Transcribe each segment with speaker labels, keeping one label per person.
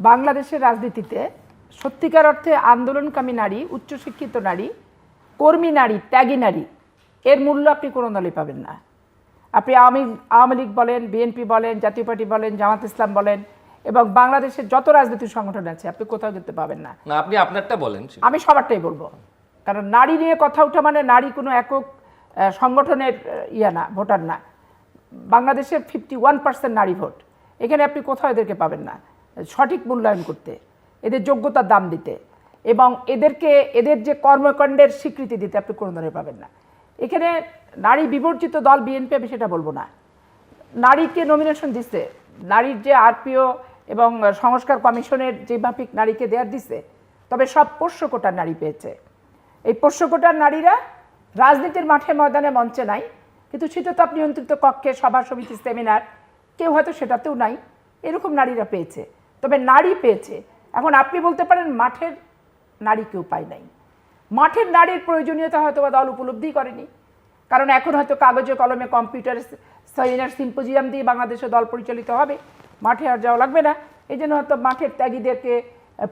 Speaker 1: বাংলাদেশের রাজনীতিতে সত্যিকার অর্থে আন্দোলনকামী নারী, উচ্চশিক্ষিত নারী, কর্মী নারী, ত্যাগী নারী, এর মূল্য আপনি কোনো দলে পাবেন না। আপনি আওয়ামী লীগ বলেন, বিএনপি বলেন, জাতীয় পার্টি বলেন, জামাত ইসলাম বলেন, এবং বাংলাদেশের যত রাজনৈতিক সংগঠন আছে আপনি কোথাও যেতে পাবেন না।
Speaker 2: না, আপনি আপনারটা বলেন।
Speaker 1: আমি সবারটাই বলবো, কারণ নারী নিয়ে কথা ওঠা মানে নারী কোনো একক সংগঠনের না, ভোটার না। বাংলাদেশে 51% নারী ভোট। এখানে আপনি কোথাও এদেরকে পাবেন না সঠিক মূল্যায়ন করতে, এদের যোগ্যতার দাম দিতে, এবং এদের যে কর্মকাণ্ডের স্বীকৃতি দিতে আপনি কোনো দলে পাবেন না। এখানে নারী বিবর্জিত দল বিএনপি, আমি সেটা বলবো না। নারীকে নমিনেশন দিচ্ছে, নারীর যে আরপিও এবং সংস্কার কমিশনের যে মাফিক নারীকে দেওয়ার দিচ্ছে, তবে সব পোষ্য কোটার নারী পেয়েছে। এই পোষ্য কোটার নারীরা রাজনীতির মাঠে ময়দানে মঞ্চে নাই, কিন্তু শীততাপ নিয়ন্ত্রিত কক্ষে সভা সমিতি সেমিনার কেউ হয়তো সেটাতেও নাই, এরকম নারীরা পেয়েছে। তবে নারী পেয়েছে। এখন আপনি বলতে পারেন মাঠের নারী কেউ পায় নাই। মাঠের নারীর প্রয়োজনীয়তা হয়তো বা দল উপলব্ধি করেনি, কারণ এখন হয়তো কাগজে কলমে কম্পিউটার সেমিনার সিম্পোজিয়াম দিয়ে বাংলাদেশে দল পরিচালিত হবে, মাঠে আর যাওয়া লাগবে না। এই জন্য হয়তো মাঠের ত্যাগীদেরকে,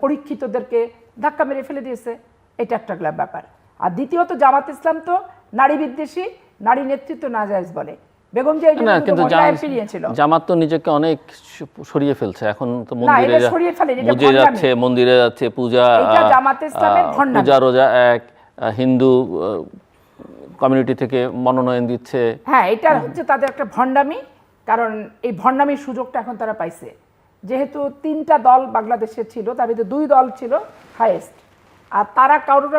Speaker 1: পরীক্ষিতদেরকে ধাক্কা মেরে ফেলে দিয়েছে। এটা একটা ব্যাপার। আর দ্বিতীয়ত জামাত ইসলাম তো নারী বিদ্বেষী, নারী নেতৃত্ব নাজায়েজ বলে। বেগম জিয়া
Speaker 3: জামাত তো নিজেকে অনেক সরিয়ে ফেলছে, এখন তো মন্দিরে যাচ্ছে, মন্দিরে যাচ্ছে, পূজা রোজা এক হিন্দু কমিউনিটি থেকে মনোনয়ন দিচ্ছে।
Speaker 1: হ্যাঁ, এটা হচ্ছে তাদের একটা ভণ্ডামি। কারণ এই ভণ্ডামির সুযোগটা এখন তারা পাইছে, যেহেতু 3টা দল বাংলাদেশে ছিল, তার ভিতরে 2 দল ছিল হাইয়েস্ট, আর তারা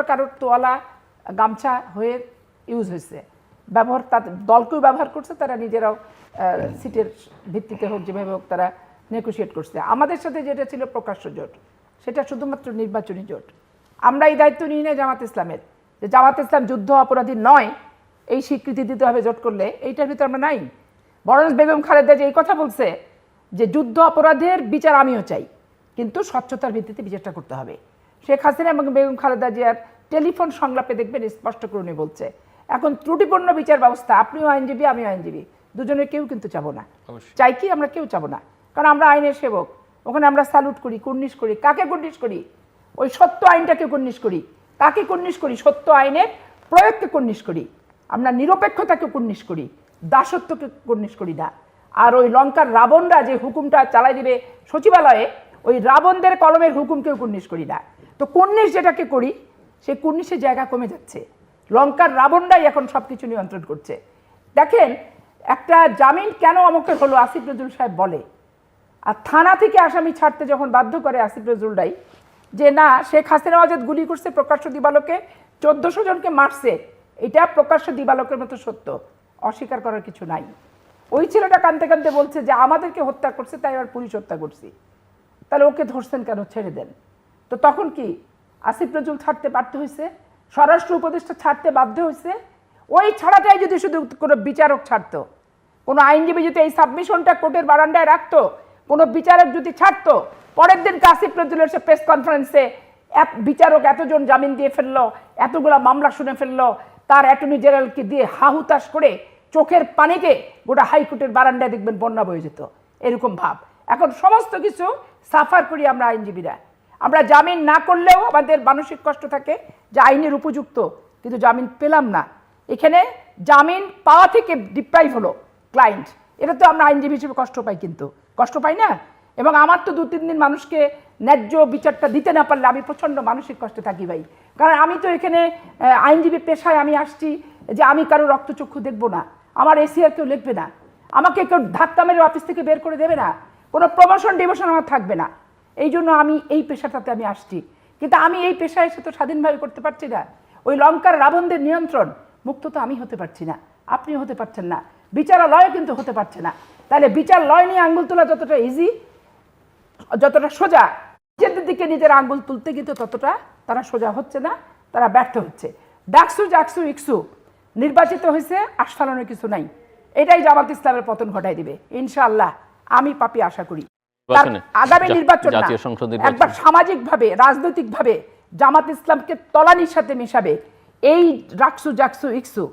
Speaker 1: কারোর তোয়ালা গামছা হয়ে ইউজ হয়েছে, ব্যবহার তাদের দলকেও ব্যবহার করছে, তারা নিজেরাও সিটের ভিত্তিতে হোক যেভাবে হোক তারা নেগোশিয়েট করছে। আমাদের সাথে যেটা ছিল প্রকাশ্য জোট, সেটা শুধুমাত্র নির্বাচনী জোট। আমরা এই দায়িত্ব নিই না জামাত ইসলামের, যে জামাত ইসলাম যুদ্ধ অপরাধী নয়, এই স্বীকৃতি দিতে হবে জোট করলে, এইটার ভিতরে আমরা নাই। বরং বেগম খালেদা যে এই কথা বলছে যে যুদ্ধ অপরাধের বিচার আমিও চাই, কিন্তু স্বচ্ছতার ভিত্তিতে বিচারটা করতে হবে। শেখ হাসিনা এবং বেগম খালেদা জিয়ার টেলিফোন সংলাপে দেখবেন স্পষ্ট করে উনি বলছে, এখন ত্রুটিপূর্ণ বিচার ব্যবস্থা, আপনিও আইনজীবী আমিও আইনজীবী, দুজনের কেউ কিন্তু চাবো না। চাই কি? আমরা কেউ চাবো না, কারণ আমরা আইনের সেবক। ওখানে আমরা স্যালুট করি, কুর্নিশ করি। কাকে কুর্নিশ করি? ওই সত্য আইনটাকে কুর্নিশ করি। কাকে কুর্নিশ করি? সত্য আইনের প্রয়োগকে কুর্নিশ করি। আমরা নিরপেক্ষতাকে কুর্নিশ করি, দাসত্বকে কুর্নিশ করি না। আর ওই লঙ্কার রাবণরা যে হুকুমটা চালাই দিবে সচিবালয়ে, ওই রাবণদের কলমের হুকুমকেও কুর্নিশ করি না। তো কুর্নিশ যেটাকে করি, সেই কুর্নিশের জায়গা কমে যাচ্ছে। লঙ্কার রাবণরাই এখন সব কিছু নিয়ন্ত্রণ করছে। দেখেন, একটা জামিন কেন আমাকে হলো, আসিফ নজরুল সাহেব বলে, আর থানা থেকে আসামি ছাড়তে যখন বাধ্য করে আসিফ নজরুলরাই, যে না শেখ হাসিনা আজাদ গুলি করছে, প্রকাশ্য দিবালোকে 1400 জনকে মারছে, এটা প্রকাশ্য দিবালোকের মতো সত্য, অস্বীকার করার কিছু নাই। ওই ছেলেটা কাঁদতে কাঁদতে বলছে যে আমাদেরকে হত্যা করছে, তাই আর পুলিশ হত্যা করছি, তাহলে ওকে ধরছেন কেন, ছেড়ে দেন। তো তখন কি আসিফ নজরুল ছাড়তে বাধ্য হয়েছে, স্বরাষ্ট্র উপদেষ্টা ছাড়তে বাধ্য হয়েছে? ওই ছাড়াটাই যদি শুধু কোনো বিচারক ছাড়তো, কোনো আইনজীবী যদি এই সাবমিশনটা কোর্টের বারান্দায় রাখতো, কোনো বিচারক যদি ছাড়তো, পরের দিন আসিফ নজরুল এসে প্রেস কনফারেন্সে বিচারক এতজন জামিন দিয়ে ফেললো, এতগুলো মামলা শুনে ফেললো, তার অ্যাটর্নি জেনারেলকে দিয়ে হাহুতাশ করে চোখের পানিকে গোটা হাইকোর্টের বারান্দায় দেখবেন বন্যা বয়ে যেত, এরকম ভাব। এখন সমস্ত কিছু সাফার করি আমরা আইনজীবীরা। আমরা জামিন না করলেও আমাদের মানসিক কষ্ট থাকে যে আইনের উপযুক্ত, কিন্তু জামিন পেলাম না। এখানে জামিন পাওয়া থেকে ডিপ্রাইভ হলো ক্লায়েন্ট, এটা তো আমরা আইনজীবী হিসেবে কষ্ট পাই, কিন্তু কষ্ট পাই না। এবং আমার তো 2-3 দিন মানুষকে ন্যায্য বিচারটা দিতে না পারলে আমি প্রচণ্ড মানসিক কষ্টে থাকি ভাই। কারণ আমি তো এখানে আইনজীবী পেশায় আমি আসছি যে আমি কারো রক্তচক্ষু দেখবো না, আমার এসিআর কেউ লিখবে না, আমাকে কেউ ধাক্কা মেরে অফিস থেকে বের করে দেবে না, কোনো প্রমোশন ডিমোশন আমার থাকবে না। এই জন্য আমি এই পেশাটাতে আমি আসছি, কিন্তু আমি এই পেশায় এসে তো স্বাধীনভাবে করতে পারছি না। ওই লঙ্কার রাবণদের নিয়ন্ত্রণ মুক্ত তো আমি হতে পারছি না, আপনিও হতে পারছেন না, বিচারালয়ও কিন্তু হতে পারছে না। তাহলে বিচারালয় নিয়ে আঙ্গুল তোলা যতটা ইজি, যতটা সোজা, নিজেদের দিকে নিজের আঙ্গুল তুলতে কিন্তু ততটা তারা সোজা হচ্ছে না, তারা ব্যর্থ হচ্ছে। ডাকসু জাকসু ইকসু নির্বাচিত হয়েছে, আস্ফালনের কিছু নাই। এটাই জামাত ইসলামের পতন ঘটাই দিবে ইনশাআল্লাহ, আমি পাপি আশা করি। আগামী নির্বাচন একবার সামাজিকভাবে, রাজনৈতিকভাবে জামাত ইসলামকে তলানির সাথে মেশাবে এই ডাকসু জাকসু ইকসু।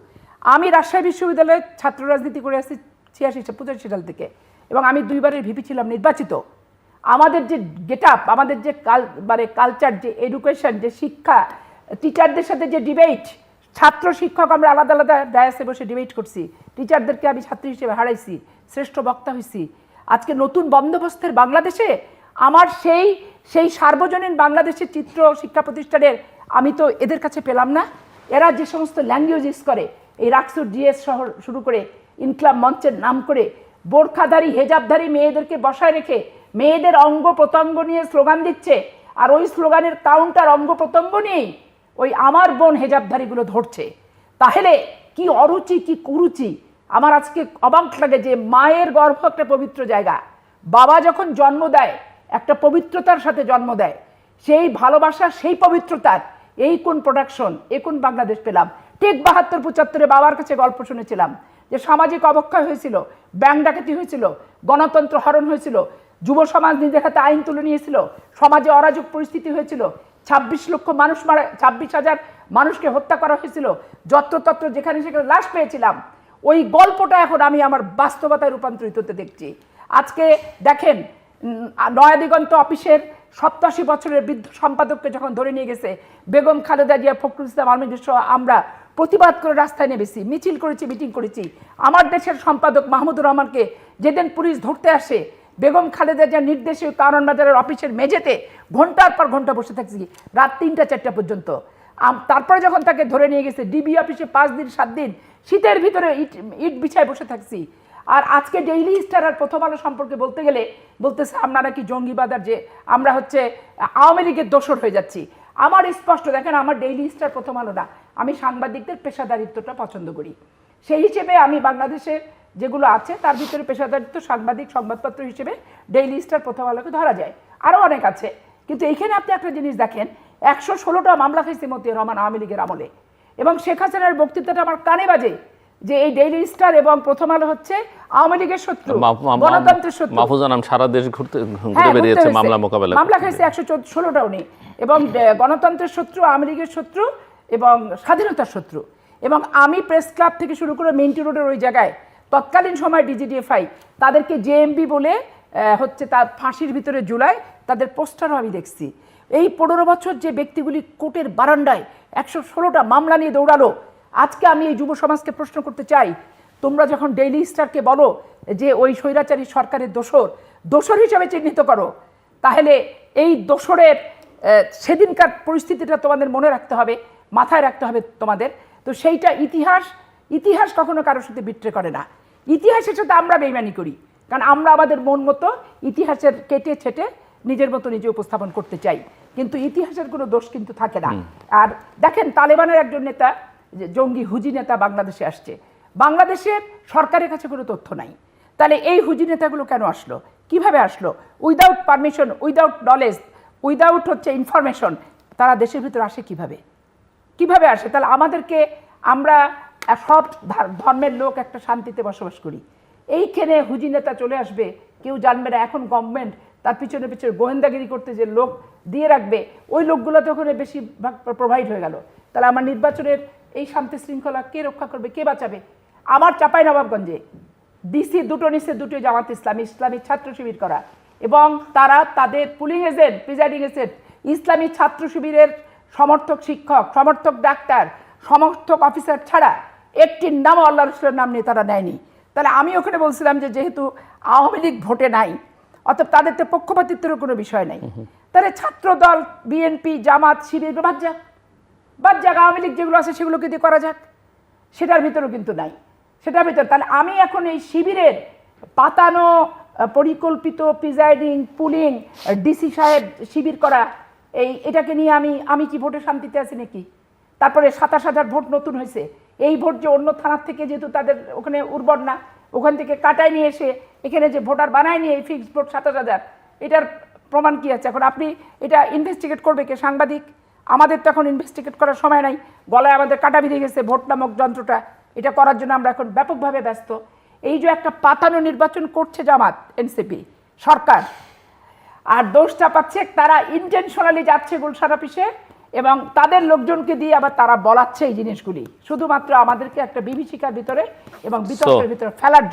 Speaker 1: আমি রাজশাহী বিশ্ববিদ্যালয়ে ছাত্র রাজনীতি করে আসছি 85-85 সাল থেকে, এবং আমি 2বারের ভিপি ছিলাম নির্বাচিত। আমাদের যে গেট আপ, আমাদের যে মানে কালচার, যে এডুকেশন, যে শিক্ষা, টিচারদের সাথে যে ডিবেট, ছাত্র শিক্ষক আমরা আলাদা আলাদা ডায়াসে বসে ডিবেট করছি, টিচারদেরকে আমি ছাত্রী হিসেবে হারাইছি, শ্রেষ্ঠ বক্তা হয়েছি। আজকে নতুন বন্দোবস্তের বাংলাদেশে আমার সেই সার্বজনীন বাংলাদেশের চিত্র শিক্ষা প্রতিষ্ঠানের আমি তো এদের কাছে পেলাম না। এরা যে সমস্ত ল্যাঙ্গুয়েজ ইউজ করে, এই রাকসুর জিএস শহর শুরু করে ইনকলাব মঞ্চের নাম করে বোরখাধারী হেজাবধারী মেয়েদেরকে বসায় রেখে মেয়েদের অঙ্গ প্রত্যঙ্গ নিয়ে স্লোগান দিচ্ছে, আর ওই স্লোগানের কাউন্টার অঙ্গ প্রত্যঙ্গ নিয়েই ওই আমার বোন হেজাবধারীগুলো ধরছে। তাহলে কি অরুচি, কি কুরুচি! আমার আজকে অবাক লাগে যে মায়ের গর্ভ একটা পবিত্র জায়গা, বাবা যখন জন্ম দেয় একটা পবিত্রতার সাথে জন্ম দেয়, সেই ভালোবাসা, সেই পবিত্রতার এই কোন প্রোডাকশন, এই কোন বাংলাদেশ পেলাম? ঠিক 72-75-এ বাবার কাছে গল্প শুনেছিলাম যে সামাজিক অবক্ষয় হয়েছিল, ব্যাংক ডাকাতি হয়েছিল, গণতন্ত্র হরণ হয়েছিল, যুব সমাজ নিজের হাতে আইন তুলে নিয়েছিল, সমাজে অরাজক পরিস্থিতি হয়েছিল, 26 লক্ষ মানুষ 26,000 মানুষকে হত্যা করা হয়েছিল, যত্রতত্র যেখানে সেখানে লাশ পেয়েছিলাম। ওই গল্পটা এখন আমি আমার বাস্তবতায় রূপান্তরিত হতে দেখছি। আজকে দেখেন, নয়াদিগন্ত অফিসের 87 বছরের বৃদ্ধ সম্পাদককে যখন ধরে নিয়ে গেছে, বেগম খালেদা জিয়া, ফখরুল ইসলাম আলমগীর সহ আমরা প্রতিবাদ করে রাস্তায় নেমেছি, মিছিল করেছি, মিটিং করেছি। আমার দেশের সম্পাদক মাহমুদুর রহমানকে যেদিন পুলিশ ধরতে আসে, বেগম খালেদা জিয়ার নির্দেশে কারণ বাজারের অফিসের মেঝেতে ঘন্টার পর ঘন্টা বসে থাকছি, রাত 3টা-4টা পর্যন্ত। তারপরে যখন তাকে ধরে নিয়ে গেছে ডিবি অফিসে 5 দিন 7 দিন শীতের ভিতরে ইট বিছায় বসে থাকছি। আর আজকে ডেইলি স্টার আর প্রথম আলো সম্পর্কে বলতে গেলে বলতেছে আমরা নাকি জঙ্গিবাদ, আর যে আমরা হচ্ছে আওয়ামী লীগের দোসর হয়ে যাচ্ছি। আমার স্পষ্ট দেখেন, আমার ডেইলি স্টার প্রথম আলো না, আমি সাংবাদিকদের পেশাদারিত্বটা পছন্দ করি। সেই হিসেবে আমি বাংলাদেশে যেগুলো আছে তার ভিতরে পেশাদারিত্ব, সাংবাদিক, সংবাদপত্র হিসেবে ডেইলি স্টার প্রথম আলোকে ধরা যায়। আরও অনেক আছে, কিন্তু এইখানে আপনি একটা জিনিস দেখেন, 116টা মামলা খাইছে মতিয়ার রহমান আওয়ামী লীগের আমলে, এবং শেখ হাসিনার বক্তৃতাটা আমার কানে বাজে যে এই ডেইলি স্টার এবং প্রথম আলো হচ্ছে আওয়ামী লীগের শত্রু, গণতন্ত্রের শত্রু।
Speaker 3: মাহফুজা নাম সারা দেশ ঘুরে বেরিয়েছে মামলা মোকাবেলা,
Speaker 1: মামলা খাইছে 116টাও নেই, এবং গণতন্ত্রের শত্রু, আওয়ামী লীগের শত্রু এবং স্বাধীনতার শত্রু। এবং আমি প্রেস ক্লাব থেকে শুরু করে মেইনটি রোডের ওই জায়গায় তৎকালীন সময় ডিজিডিএফআই তাদেরকে জেএমবি বলে হচ্ছে তার ফাঁসির ভিতরে ঝুলায়, তাদের পোস্টারও আমি দেখছি। এই 15 বছর যে ব্যক্তিগুলি কোর্টের বারান্দায় 116টা মামলা নিয়ে দৌড়ালো, আজকে আমি এই যুব সমাজকে প্রশ্ন করতে চাই, তোমরা যখন ডেইলি স্টারকে বলো যে ওই স্বৈরাচারী সরকারের দোসর হিসাবে চিহ্নিত করো, তাহলে এই দোসরের সেদিনকার পরিস্থিতিটা তোমাদের মনে রাখতে হবে, মাথায় রাখতে হবে তোমাদের। তো সেইটা ইতিহাস কখনো কারোর সাথে বিট্রে করে না, ইতিহাসের সাথে আমরা বেইমানি করি, কারণ আমরা আমাদের মন মতো ইতিহাসের কেটে ছেটে নিজের মতো নিজে উপস্থাপন করতে চাই, কিন্তু ইতিহাসের কোনো দোষ কিন্তু থাকে না। আর দেখেন, তালেবানের একজন নেতা, জঙ্গি হুজি নেতা বাংলাদেশে আসছে, বাংলাদেশের সরকারের কাছে কোনো তথ্য নাই, তাহলে এই হুজি নেতাগুলো কেন আসলো, কিভাবে আসলো? Without permission, without knowledge, without হচ্ছে ইনফরমেশন, তারা দেশের ভিতরে আসে কিভাবে আসে? তাহলে আমাদেরকে, আমরা সব ধর্মের লোক একটা শান্তিতে বসবাস করি, এইখানে হুজি নেতা চলে আসবে, কেউ জানবে না। এখন গভর্নমেন্ট তার পিছনে গোয়েন্দাগিরি করতে যে লোক দিয়ে রাখবে, ওই লোকগুলো তো ওখানে বেশিরভাগ প্রোভাইড হয়ে গেল। তাহলে আমার নির্বাচনের এই শান্তি শৃঙ্খলা কে রক্ষা করবে, কে বাঁচাবে? আমার চাঁপাইনবাবগঞ্জে ডিসি দুটো নিচে দুটো জামাত ইসলামী ছাত্র শিবির করা, এবং তারা তাদের পুলিং এজেন্ট, প্রিজাইডিং এজেন্ট, ইসলামী ছাত্র শিবিরের সমর্থক শিক্ষক, সমর্থক ডাক্তার, সমর্থক অফিসার ছাড়া একটির নামও আল্লাহ রসুলের নাম নিয়ে তারা নেয়নি। তাহলে আমি ওখানে বলছিলাম যে যেহেতু আওয়ামী লীগ ভোটে নাই, অর্থাৎ তাদের তো পক্ষপাতিত্বের কোনো বিষয় নাই, তাহলে ছাত্র দল, বিএনপি, জামাত, শিবির বাদ যাক, আওয়ামী লীগ যেগুলো আছে সেগুলোকে দিয়ে করা যাক, সেটার ভিতরেও কিন্তু নাই, সেটার ভিতরে। তাহলে আমি এখন এই শিবিরের পাতানো পরিকল্পিত প্রিজাইডিং, পুলিং, ডিসি সাহেব শিবির করা, এটাকে নিয়ে আমি কি ভোটে শান্তিতে আছি নাকি? তারপরে 27,000 ভোট নতুন হয়েছে, এই ভোট যে অন্য থানার থেকে, যেহেতু তাদের ওখানে উর্বর না, ওখান থেকে কাটায় নিয়ে এসে এখানে যে ভোটার বানায় নিয়ে এই ফিক্সড ভোট 27,000, এটার প্রমাণ কি আছে? এখন আপনি এটা ইনভেস্টিগেট করবে কে? সাংবাদিক। আমাদের তো এখন ইনভেস্টিগেট করার সময় নাই, গলায় আমাদের কাটা বিঁধে গেছে ভোট নামক যন্ত্রটা, এটা করার জন্য আমরা এখন ব্যাপকভাবে ব্যস্ত। এই যে একটা পাতানো নির্বাচন করছে জামাত, এনসিপি সরকার, আর দোষটা পাচ্ছে তারা ইন্টেনশনালি যাচ্ছে গুলশান অফিসে, এবং তাদের লোকজনকে দিয়ে আবার তারা বলাচ্ছে এই জিনিসগুলি শুধুমাত্র আমাদেরকে একটা বিভীষিকার ভিতরে এবং বিতর্কের ভিতরে ফেলার জন্য।